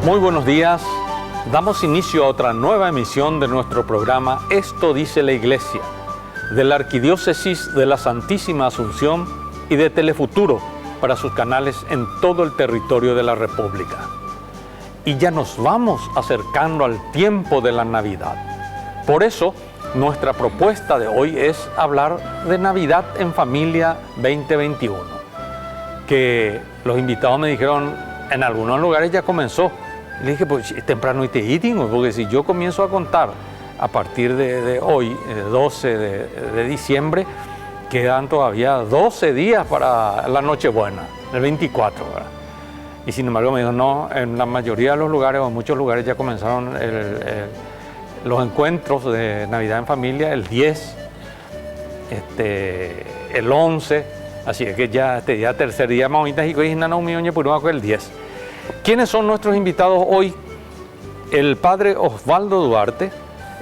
Muy buenos días. Damos inicio a otra nueva emisión de nuestro programa Esto dice la Iglesia, de la Arquidiócesis de la Santísima Asunción y de Telefuturo para sus canales en todo el territorio de la República. Y ya nos vamos acercando al tiempo de la Navidad. Por eso, nuestra propuesta de hoy es hablar de Navidad en Familia 2021, que los invitados me dijeron, en algunos lugares ya comenzó. Le dije, pues temprano y te íntimo, porque si yo comienzo a contar a partir de hoy, 12 de diciembre, quedan todavía 12 días para la Nochebuena, el 24, ¿verdad? Y sin embargo me dijo, no, en la mayoría de los lugares, o en muchos lugares ya comenzaron los encuentros de Navidad en familia el 10, el 11, así es que ya tercer día más bonita y el 10. ¿Quiénes son nuestros invitados hoy? El padre Osvaldo Duarte,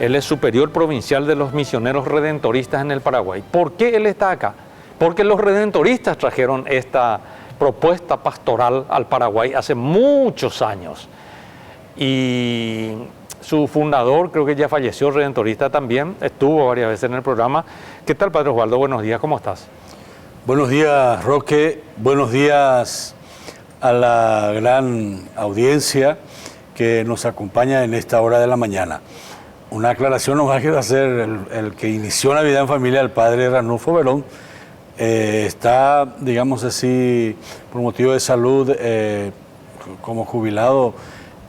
él es superior provincial de los misioneros redentoristas en el Paraguay. ¿Por qué él está acá? Porque los redentoristas trajeron esta propuesta pastoral al Paraguay hace muchos años. Y su fundador, creo que ya falleció, redentorista también, estuvo varias veces en el programa. ¿Qué tal, padre Osvaldo? Buenos días, ¿cómo estás? Buenos días, Roque. Buenos días a la gran audiencia que nos acompaña en esta hora de la mañana. Una aclaración nos va a querer hacer el que inició Navidad en Familia, el padre Ranulfo Verón. Está, digamos así, por motivo de salud, como jubilado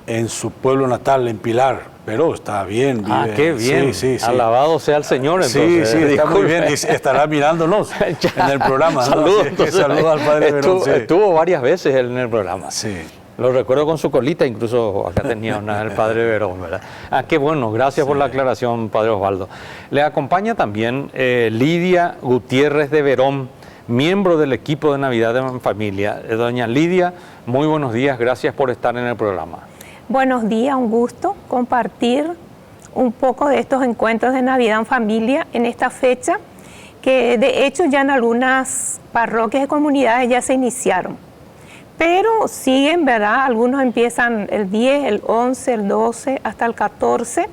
en su pueblo natal, en Pilar, pero está bien. Vive. Ah, qué bien. Sí. Alabado sea el Señor, entonces. Sí, está muy bien. Y estará mirándonos en el programa. Saludos, ¿no? Saludos al padre Verón. Estuvo varias veces él en el programa. Sí. Lo recuerdo con su colita, incluso acá tenía una del padre Verón, ¿verdad? Ah, qué bueno, gracias por la aclaración, padre Osvaldo. Le acompaña también Lidia Gutiérrez de Verón, miembro del equipo de Navidad en Familia. Doña Lidia, muy buenos días, gracias por estar en el programa. Buenos días, un gusto compartir un poco de estos encuentros de Navidad en Familia en esta fecha, que de hecho ya en algunas parroquias y comunidades ya se iniciaron. Pero siguen, ¿verdad? Algunos empiezan el 10, el 11, el 12, hasta el 14,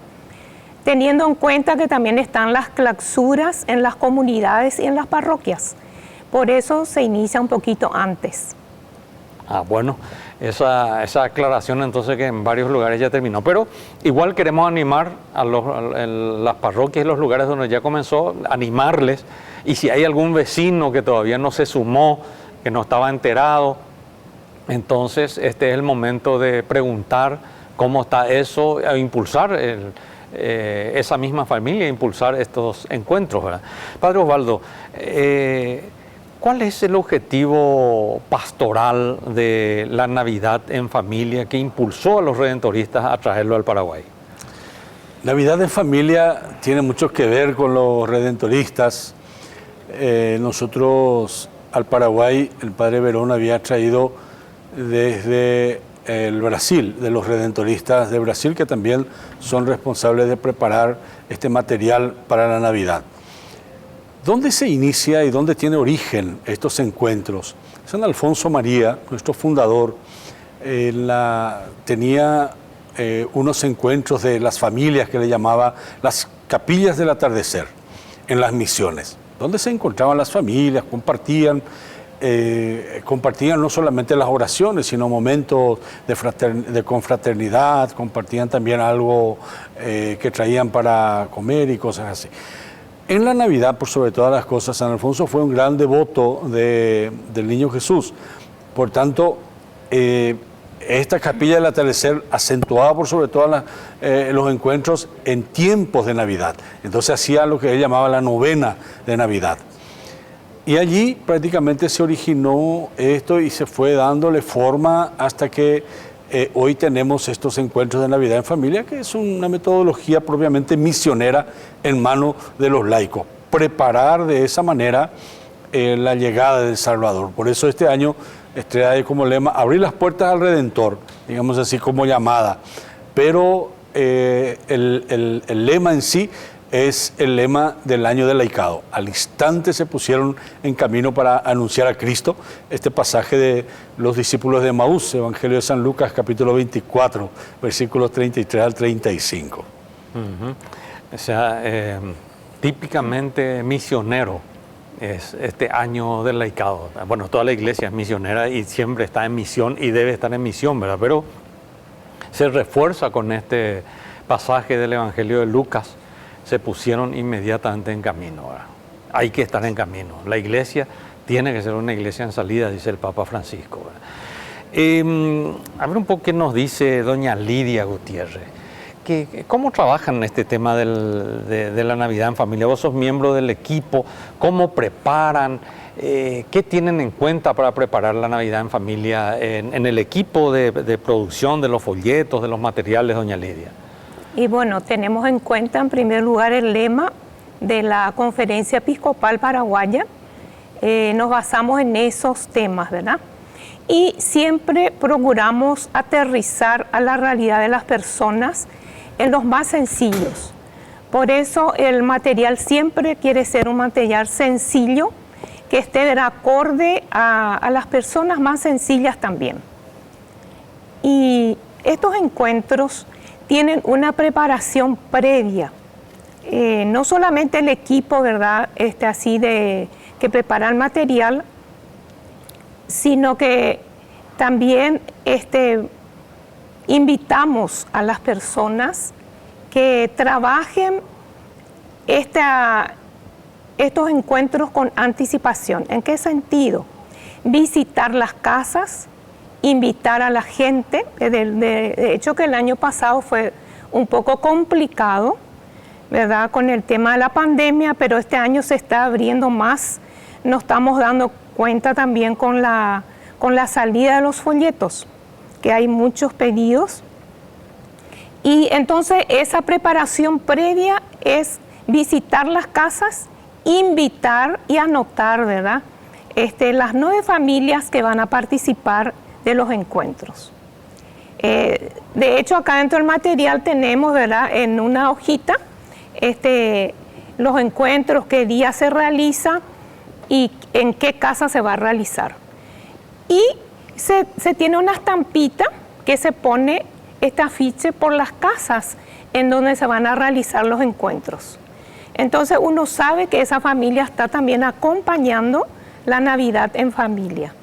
teniendo en cuenta que también están las clausuras en las comunidades y en las parroquias. Por eso se inicia un poquito antes. Ah, bueno, esa aclaración entonces que en varios lugares ya terminó. Pero igual queremos animar a las parroquias y los lugares donde ya comenzó, animarles. Y si hay algún vecino que todavía no se sumó, que no estaba enterado, entonces este es el momento de preguntar cómo está eso, e impulsar esa misma familia, impulsar estos encuentros, ¿verdad? Padre Osvaldo, ¿cuál es el objetivo pastoral de la Navidad en Familia que impulsó a los redentoristas a traerlo al Paraguay? Navidad en Familia tiene mucho que ver con los redentoristas. Nosotros al Paraguay, el padre Verón había traído desde el Brasil, de los redentoristas de Brasil, que también son responsables de preparar este material para la Navidad. ¿Dónde se inicia y dónde tiene origen estos encuentros? San Alfonso María, nuestro fundador, tenía unos encuentros de las familias que le llamaba las capillas del atardecer en las misiones, donde se encontraban las familias, compartían no solamente las oraciones, sino momentos de confraternidad, compartían también algo que traían para comer y cosas así. En la Navidad, por sobre todas las cosas, San Alfonso fue un gran devoto del Niño Jesús. Por tanto, esta capilla del atardecer acentuaba por sobre todos los encuentros en tiempos de Navidad. Entonces hacía lo que él llamaba la novena de Navidad. Y allí prácticamente se originó esto y se fue dándole forma hasta que hoy tenemos estos encuentros de Navidad en Familia, que es una metodología propiamente misionera en manos de los laicos. Preparar de esa manera la llegada del Salvador. Por eso este año trae como lema abrir las puertas al Redentor, digamos así como llamada. Pero el lema en sí es el lema del año del laicado. Al instante se pusieron en camino para anunciar a Cristo. Este pasaje de los discípulos de Emaús, Evangelio de San Lucas, capítulo 24, versículos 33 al 35. O sea, típicamente misionero es este año del laicado. Bueno, toda la iglesia es misionera y siempre está en misión y debe estar en misión, ¿verdad? Pero se refuerza con este pasaje del Evangelio de Lucas. Se pusieron inmediatamente en camino, ¿verdad? Hay que estar en camino. La iglesia tiene que ser una iglesia en salida, dice el Papa Francisco, ¿verdad? A ver un poco qué nos dice doña Lidia Gutiérrez. ¿Cómo trabajan este tema de la Navidad en familia? Vos sos miembro del equipo, ¿cómo preparan? ¿Qué tienen en cuenta para preparar la Navidad en familia en el equipo de producción de los folletos, de los materiales, doña Lidia? Y bueno, tenemos en cuenta en primer lugar el lema de la Conferencia Episcopal Paraguaya. Nos basamos en esos temas, ¿verdad? Y siempre procuramos aterrizar a la realidad de las personas en los más sencillos. Por eso el material siempre quiere ser un material sencillo, que esté acorde a las personas más sencillas también. Y estos encuentros tienen una preparación previa. No solamente el equipo, ¿verdad? Que prepara el material, sino que también invitamos a las personas que trabajen estos encuentros con anticipación. ¿En qué sentido? Visitar las casas, invitar a la gente. De hecho que el año pasado fue un poco complicado, ¿verdad? Con el tema de la pandemia, pero este año se está abriendo más. Nos estamos dando cuenta también con la salida de los folletos, que hay muchos pedidos. Y entonces esa preparación previa es visitar las casas, invitar y anotar, ¿verdad? Las 9 familias que van a participar de los encuentros. De hecho, acá dentro del material tenemos, ¿verdad?, en una hojita los encuentros, qué día se realiza y en qué casa se va a realizar. Y se tiene una estampita que se pone este afiche por las casas en donde se van a realizar los encuentros. Entonces uno sabe que esa familia está también acompañando la Navidad en familia.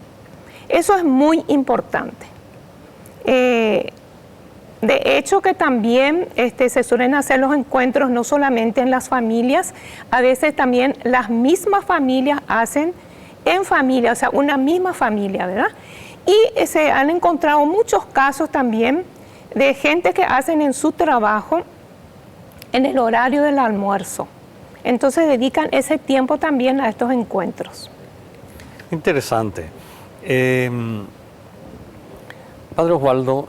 Eso es muy importante. De hecho que también se suelen hacer los encuentros no solamente en las familias, a veces también las mismas familias hacen en familia, o sea, una misma familia, ¿verdad? Y se han encontrado muchos casos también de gente que hacen en su trabajo en el horario del almuerzo. Entonces dedican ese tiempo también a estos encuentros. Interesante. Padre Osvaldo,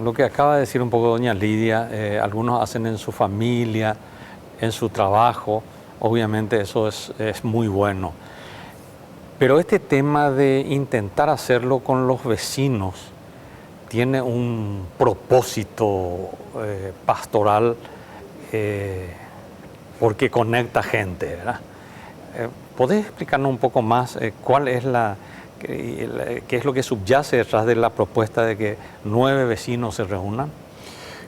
lo que acaba de decir un poco doña Lidia, algunos hacen en su familia, en su trabajo, obviamente eso es muy bueno. Pero este tema de intentar hacerlo con los vecinos tiene un propósito pastoral porque conecta gente, ¿verdad? ¿Podés explicarnos un poco más cuál es qué es lo que subyace detrás de la propuesta de que 9 vecinos se reúnan?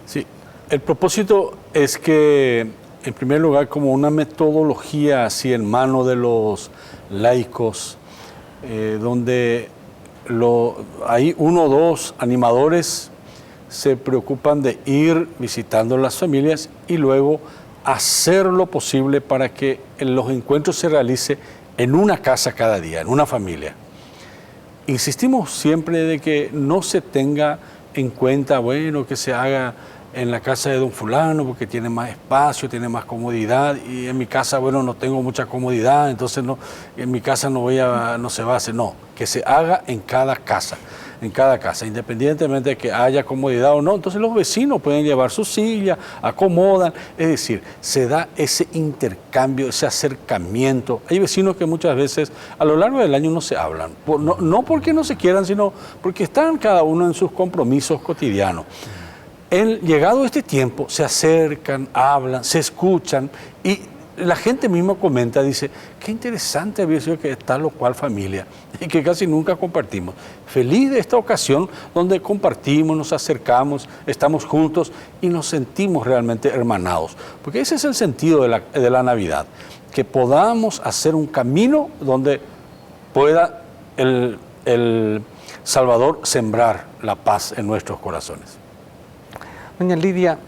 Sí, el propósito es que, en primer lugar, como una metodología así en mano de los laicos, donde hay 1 o 2 animadores se preocupan de ir visitando las familias y luego hacer lo posible para que los encuentros se realicen en una casa cada día, en una familia. Insistimos siempre de que no se tenga en cuenta, bueno, que se haga en la casa de don fulano porque tiene más espacio, tiene más comodidad, y en mi casa, bueno, no tengo mucha comodidad, entonces no, en mi casa no se va a hacer. No, que se haga en cada casa, independientemente de que haya comodidad o no. Entonces los vecinos pueden llevar su silla, acomodan, es decir, se da ese intercambio, ese acercamiento. Hay vecinos que muchas veces a lo largo del año no se hablan, no porque no se quieran, sino porque están cada uno en sus compromisos cotidianos. Llegado este tiempo, se acercan, hablan, se escuchan y la gente misma comenta, dice, qué interesante había sido que tal o cual familia y que casi nunca compartimos. Feliz de esta ocasión donde compartimos, nos acercamos, estamos juntos y nos sentimos realmente hermanados. Porque ese es el sentido de la Navidad, que podamos hacer un camino donde pueda el Salvador sembrar la paz en nuestros corazones. Doña Lidia,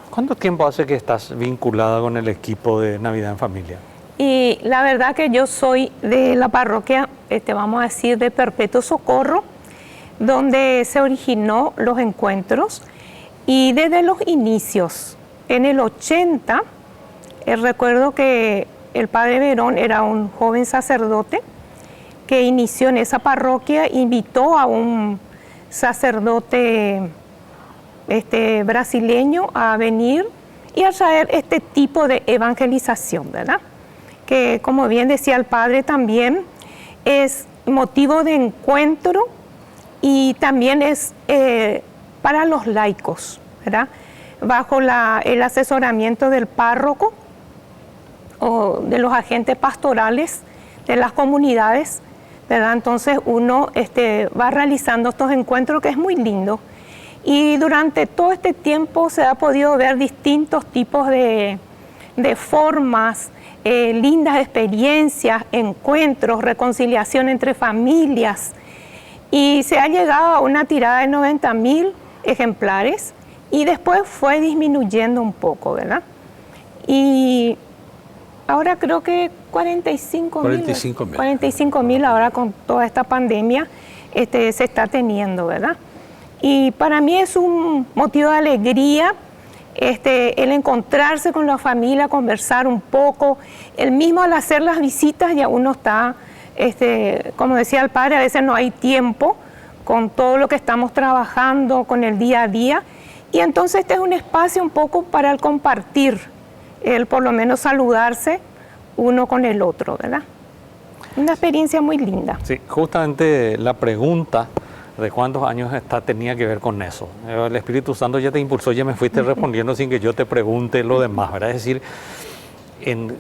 ¿cuánto tiempo hace que estás vinculada con el equipo de Navidad en Familia? Y la verdad que yo soy de la parroquia, vamos a decir, de Perpetuo Socorro, donde se originó los encuentros. Y desde los inicios, en el 80, recuerdo que el padre Verón era un joven sacerdote que inició en esa parroquia, invitó a un sacerdote brasileño a venir y a traer este tipo de evangelización, ¿verdad? Que, como bien decía el padre, también es motivo de encuentro y también es para los laicos, ¿verdad? Bajo el asesoramiento del párroco o de los agentes pastorales de las comunidades, ¿verdad? Entonces uno va realizando estos encuentros, que es muy lindo. Y durante todo este tiempo se ha podido ver distintos tipos de formas, lindas experiencias, encuentros, reconciliación entre familias. Y se ha llegado a una tirada de 90.000 ejemplares y después fue disminuyendo un poco, ¿verdad? Y ahora creo que 45.000 ahora con toda esta pandemia se está teniendo, ¿verdad? Y para mí es un motivo de alegría el encontrarse con la familia, conversar un poco. El mismo al hacer las visitas ya uno está, como decía el padre, a veces no hay tiempo con todo lo que estamos trabajando, con el día a día. Y entonces este es un espacio un poco para el compartir, el por lo menos saludarse uno con el otro, ¿verdad? Una experiencia muy linda. Sí, justamente la pregunta de cuántos años tenía que ver con eso. El Espíritu Santo ya te impulsó, ya me fuiste respondiendo sin que yo te pregunte lo demás, ¿verdad? Es decir,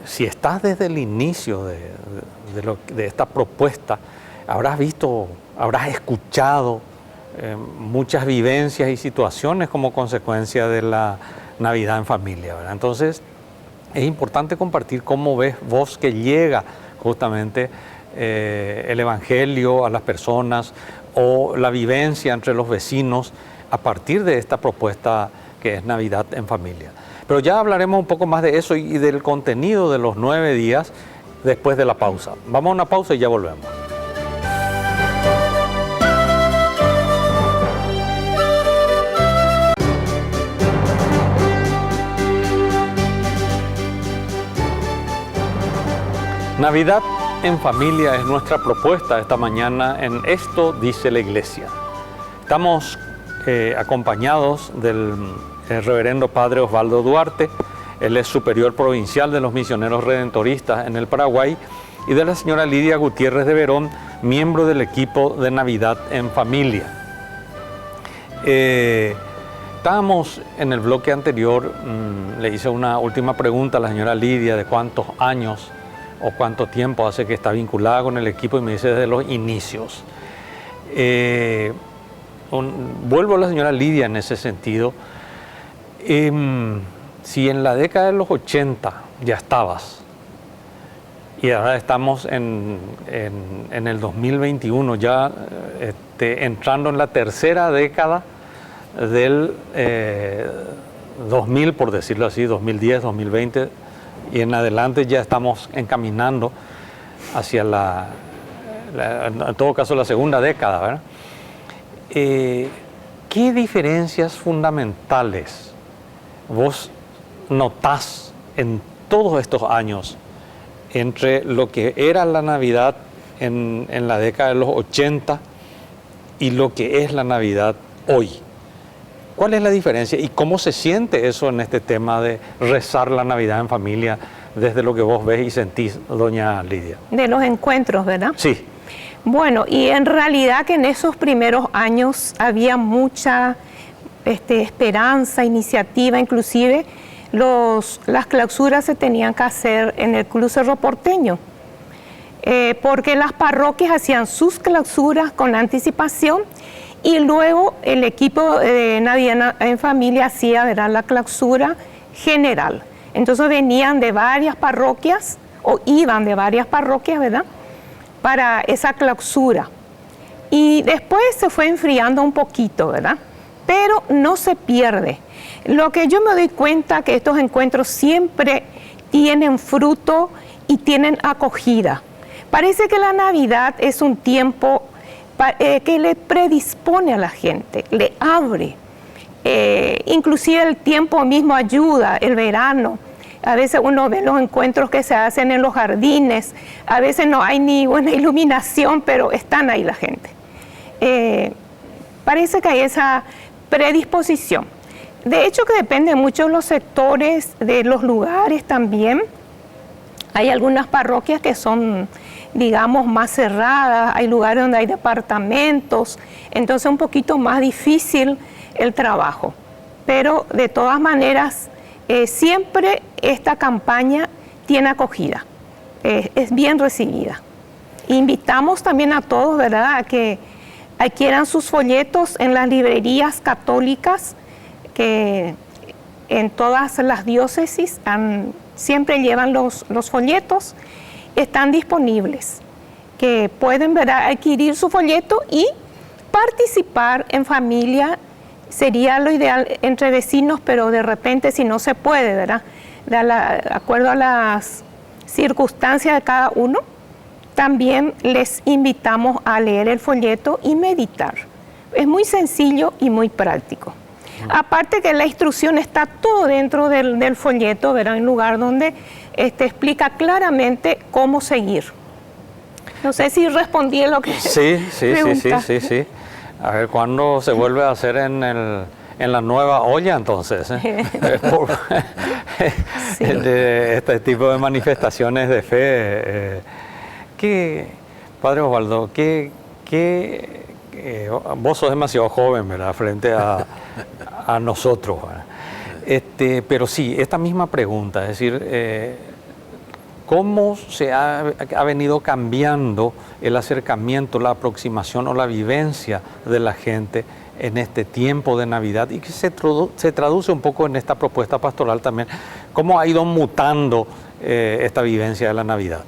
si estás desde el inicio de esta propuesta, habrás visto, habrás escuchado muchas vivencias y situaciones como consecuencia de la Navidad en familia, ¿verdad? Entonces, es importante compartir cómo ves vos que llega justamente el Evangelio a las personas o la vivencia entre los vecinos a partir de esta propuesta que es Navidad en Familia. Pero ya hablaremos un poco más de eso y del contenido de los 9 días después de la pausa. Vamos a una pausa y ya volvemos. Navidad en Familia es nuestra propuesta esta mañana en Esto dice la Iglesia. Estamos acompañados del reverendo padre Osvaldo Duarte. Él es superior provincial de los misioneros redentoristas en el Paraguay, y de la señora Lidia Gutiérrez de Verón, miembro del equipo de Navidad en Familia. Estábamos en el bloque anterior, le hice una última pregunta a la señora Lidia de cuántos años o cuánto tiempo hace que está vinculada con el equipo, y me dice desde los inicios. Vuelvo a la señora Lidia en ese sentido. Si en la década de los 80 ya estabas, y ahora estamos en el 2021, ya entrando en la tercera década del 2000, por decirlo así, 2010, 2020, y en adelante ya estamos encaminando hacia en todo caso, la segunda década, ¿verdad? ¿Qué diferencias fundamentales vos notás en todos estos años entre lo que era la Navidad en la década de los 80 y lo que es la Navidad hoy? ¿Cuál es la diferencia y cómo se siente eso en este tema de rezar la Navidad en familia desde lo que vos ves y sentís, doña Lidia? De los encuentros, ¿verdad? Sí. Bueno, y en realidad que en esos primeros años había mucha esperanza, iniciativa, inclusive las clausuras se tenían que hacer en el Club Cerro Porteño, porque las parroquias hacían sus clausuras con anticipación y luego el equipo de Navidad en Familia hacía, ¿verdad?, la clausura general. Entonces venían de varias parroquias o iban de varias parroquias, ¿verdad?, para esa clausura. Y después se fue enfriando un poquito, ¿verdad? Pero no se pierde. Lo que yo me doy cuenta que estos encuentros siempre tienen fruto y tienen acogida. Parece que la Navidad es un tiempo que le predispone a la gente, le abre. Inclusive el tiempo mismo ayuda, el verano. A veces uno ve los encuentros que se hacen en los jardines, a veces no hay ni buena iluminación, pero están ahí la gente. Parece que hay esa predisposición. De hecho, que depende mucho de los sectores, de los lugares también. Hay algunas parroquias que son, digamos, más cerradas, hay lugares donde hay departamentos, entonces es un poquito más difícil el trabajo. Pero de todas maneras, siempre esta campaña tiene acogida, es bien recibida. Invitamos también a todos, ¿verdad?, a que adquieran sus folletos en las librerías católicas, que en todas las diócesis siempre llevan los folletos, están disponibles, que pueden, ¿verdad?, adquirir su folleto y participar en familia. Sería lo ideal entre vecinos, pero de repente si no se puede, ¿verdad?, de acuerdo a las circunstancias de cada uno, también les invitamos a leer el folleto y meditar. Es muy sencillo y muy práctico. Aparte que la instrucción está todo dentro del folleto, ¿verdad?, en un lugar donde explica claramente cómo seguir. No sé si respondí a lo que preguntaste. Sí. A ver, ¿cuándo se vuelve a hacer en la nueva olla entonces? Sí. De este tipo de manifestaciones de fe. Padre Osvaldo, vos sos demasiado joven, ¿verdad?, frente a nosotros, ¿verdad? Pero sí, esta misma pregunta, es decir, ¿cómo se ha venido cambiando el acercamiento, la aproximación o la vivencia de la gente en este tiempo de Navidad y que se traduce un poco en esta propuesta pastoral también? ¿Cómo ha ido mutando esta vivencia de la Navidad?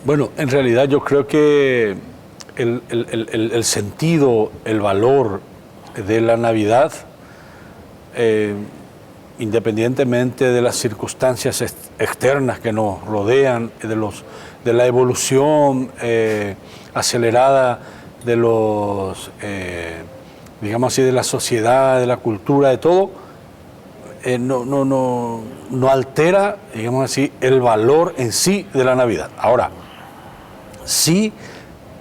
Bueno, en realidad yo creo que el sentido, el valor de la Navidad, independientemente de las circunstancias externas que nos rodean, de la evolución acelerada de digamos así, de la sociedad, de la cultura, de todo, no altera, digamos así, el valor en sí de la Navidad. Ahora, sí,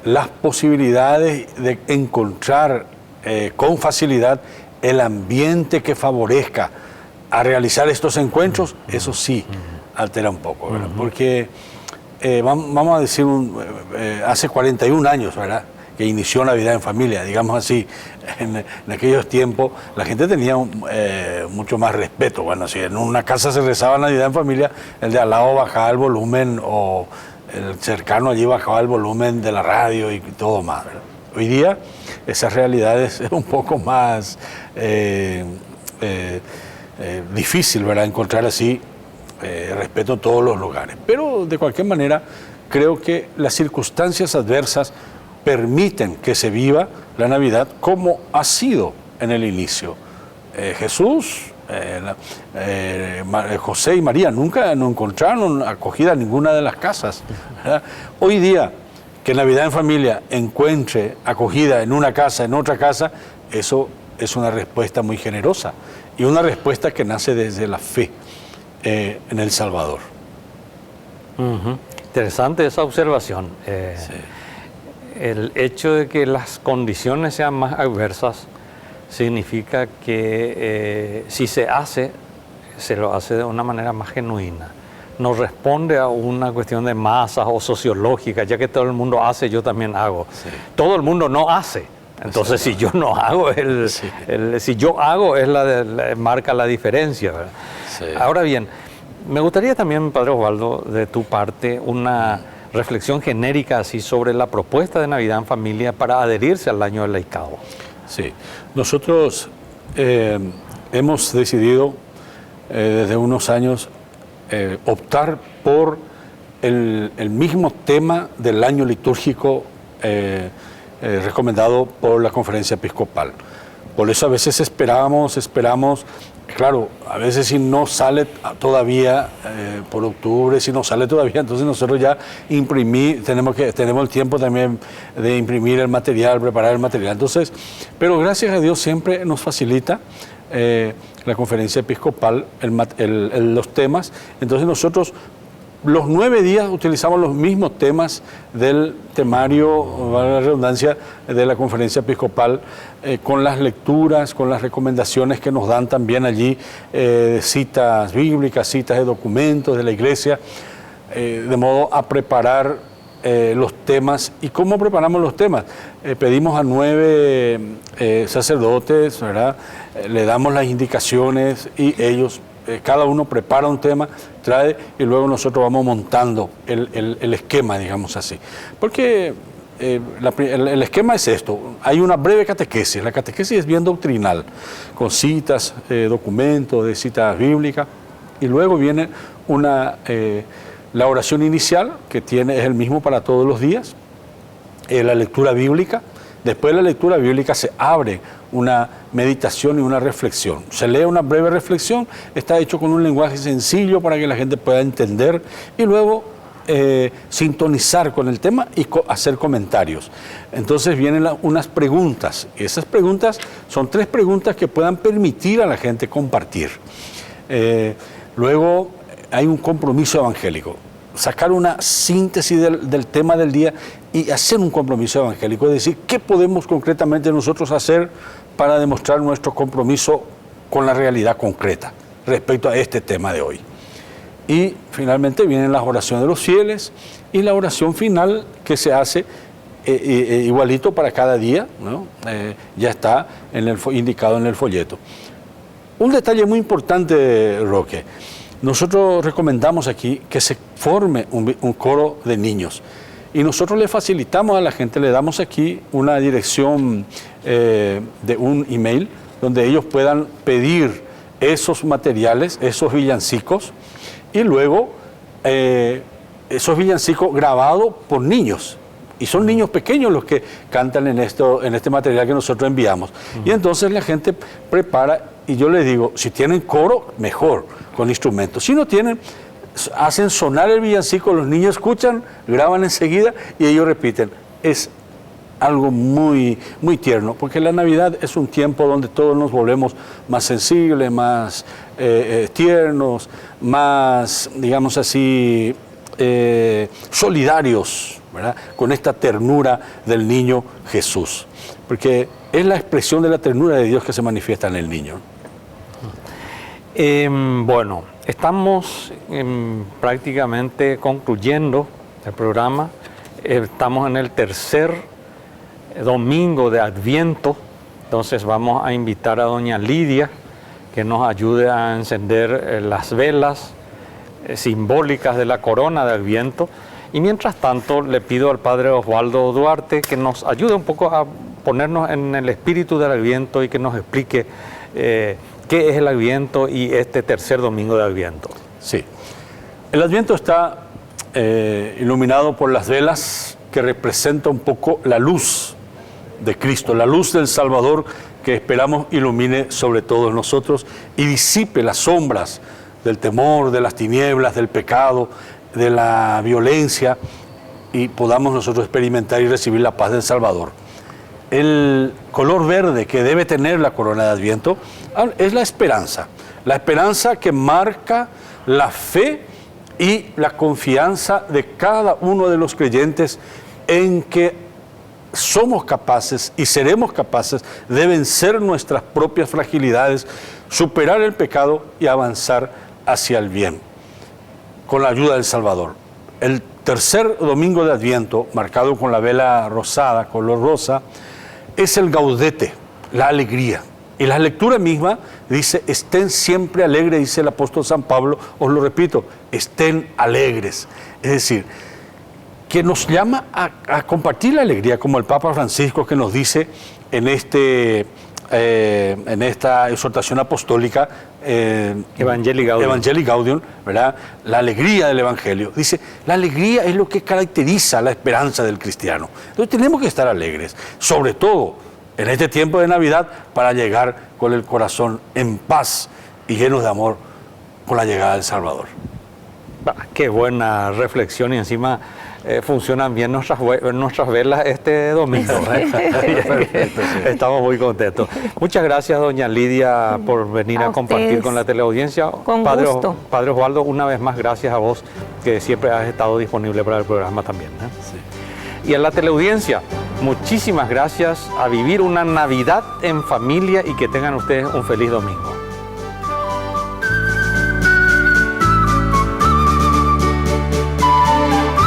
las posibilidades de encontrar con facilidad el ambiente que favorezca a realizar estos encuentros, eso sí altera un poco, ¿verdad? Porque vamos a decir, hace 41 años, ¿verdad?, que inició Navidad en Familia, digamos así, en aquellos tiempos la gente tenía mucho más respeto. Bueno, si en una casa se rezaba Navidad en Familia, el de al lado bajaba el volumen, o el cercano allí bajaba el volumen de la radio y todo más, ¿verdad? Hoy día esa realidad es un poco más difícil, ¿verdad?, encontrar así respeto a todos los lugares. Pero de cualquier manera, creo que las circunstancias adversas permiten que se viva la Navidad como ha sido en el inicio. Jesús, José y María nunca no encontraron acogida en ninguna de las casas, ¿verdad? Hoy día, que Navidad en Familia encuentre acogida en una casa, en otra casa, eso es una respuesta muy generosa y una respuesta que nace desde la fe en el Salvador. Interesante esa observación. Sí. El hecho de que las condiciones sean más adversas significa que si se lo hace de una manera más genuina. No responde a una cuestión de masas o sociológica, ya que todo el mundo hace, yo también hago. Sí. Todo el mundo no hace, Entonces, si yo no hago, si yo hago, marca la diferencia, ¿verdad? Sí. Ahora bien, me gustaría también, Padre Osvaldo, de tu parte, una reflexión genérica así sobre la propuesta de Navidad en Familia para adherirse al año del laicado. Sí, nosotros hemos decidido desde unos años optar por el mismo tema del año litúrgico recomendado por la Conferencia Episcopal. Por eso a veces esperamos, claro, a veces si no sale todavía por octubre, si no sale todavía, entonces nosotros ya tenemos el tiempo también de imprimir el material, preparar el material. Entonces, pero gracias a Dios siempre nos facilita la Conferencia Episcopal los temas. Entonces nosotros los 9 días utilizamos los mismos temas del temario, valga la redundancia, de la Conferencia Episcopal, con las lecturas, con las recomendaciones que nos dan también allí, citas bíblicas, citas de documentos de la Iglesia, de modo a preparar los temas. ¿Y cómo preparamos los temas? Pedimos a 9 sacerdotes, ¿verdad? Le damos las indicaciones y ellos, cada uno prepara un tema, trae, y luego nosotros vamos montando el esquema, digamos así. Porque el esquema es esto: hay una breve catequesis. La catequesis es bien doctrinal, con citas, documentos de citas bíblicas, y luego viene la oración inicial, que es el mismo para todos los días, la lectura bíblica. Después de la lectura bíblica se abre una meditación y una reflexión. Se lee una breve reflexión, está hecho con un lenguaje sencillo para que la gente pueda entender, y luego sintonizar con el tema y hacer comentarios. Entonces vienen unas preguntas. Esas preguntas son 3 preguntas que puedan permitir a la gente compartir. Luego hay un compromiso evangélico. Sacar una síntesis del tema del día y hacer un compromiso evangélico, es decir, ¿qué podemos concretamente nosotros hacer para demostrar nuestro compromiso con la realidad concreta respecto a este tema de hoy? Y finalmente vienen las oraciones de los fieles y la oración final que se hace igualito para cada día, ¿no? Ya está indicado en el folleto. Un detalle muy importante, Roque: nosotros recomendamos aquí que se forme un coro de niños, y nosotros le facilitamos a la gente, le damos aquí una dirección de un email donde ellos puedan pedir esos materiales, esos villancicos, y luego esos villancicos grabados por niños. Y son niños pequeños los que cantan en este material que nosotros enviamos. Y entonces la gente prepara, y yo les digo, si tienen coro, mejor, con instrumentos. Si no tienen, hacen sonar el villancico, los niños escuchan, graban enseguida y ellos repiten. Es algo muy, muy tierno, porque la Navidad es un tiempo donde todos nos volvemos más sensibles, más tiernos, más, digamos así, solidarios, ¿verdad?, con esta ternura del niño Jesús, porque es la expresión de la ternura de Dios que se manifiesta en el niño. Bueno, estamos prácticamente concluyendo el programa. Estamos en el tercer domingo de Adviento, entonces vamos a invitar a doña Lidia que nos ayude a encender las velas simbólicas de la corona de Adviento. Y mientras tanto le pido al Padre Osvaldo Duarte que nos ayude un poco a ponernos en el espíritu del Adviento y que nos explique qué es el Adviento y este tercer domingo de Adviento. Sí, el Adviento está iluminado por las velas que representa un poco la luz de Cristo, la luz del Salvador, que esperamos ilumine sobre todos nosotros y disipe las sombras del temor, de las tinieblas, del pecado, de la violencia, y podamos nosotros experimentar y recibir la paz del Salvador. El color verde que debe tener la corona de Adviento es la esperanza que marca la fe y la confianza de cada uno de los creyentes en que somos capaces y seremos capaces de vencer nuestras propias fragilidades, superar el pecado y avanzar hacia el bien, con la ayuda del Salvador. El tercer domingo de Adviento, marcado con la vela rosada, color rosa, es el gaudete, la alegría. Y la lectura misma dice, estén siempre alegres, dice el apóstol San Pablo, os lo repito, estén alegres. Es decir, que nos llama a compartir la alegría, como el Papa Francisco que nos dice en esta exhortación apostólica, Evangelii Gaudium, ¿verdad? La alegría del Evangelio. Dice, la alegría es lo que caracteriza la esperanza del cristiano. Entonces tenemos que estar alegres, sobre todo en este tiempo de Navidad, para llegar con el corazón en paz y llenos de amor con la llegada del Salvador. Qué buena reflexión, y encima funcionan bien nuestras velas este domingo. Perfecto, sí. Estamos muy contentos. Muchas gracias, doña Lidia, por venir a compartir con la teleaudiencia. Con Padre, gusto. Padre Osvaldo, una vez más gracias a vos, que siempre has estado disponible para el programa también, ¿eh? Sí. Y a la teleaudiencia, muchísimas gracias, a vivir una Navidad en familia y que tengan ustedes un feliz domingo.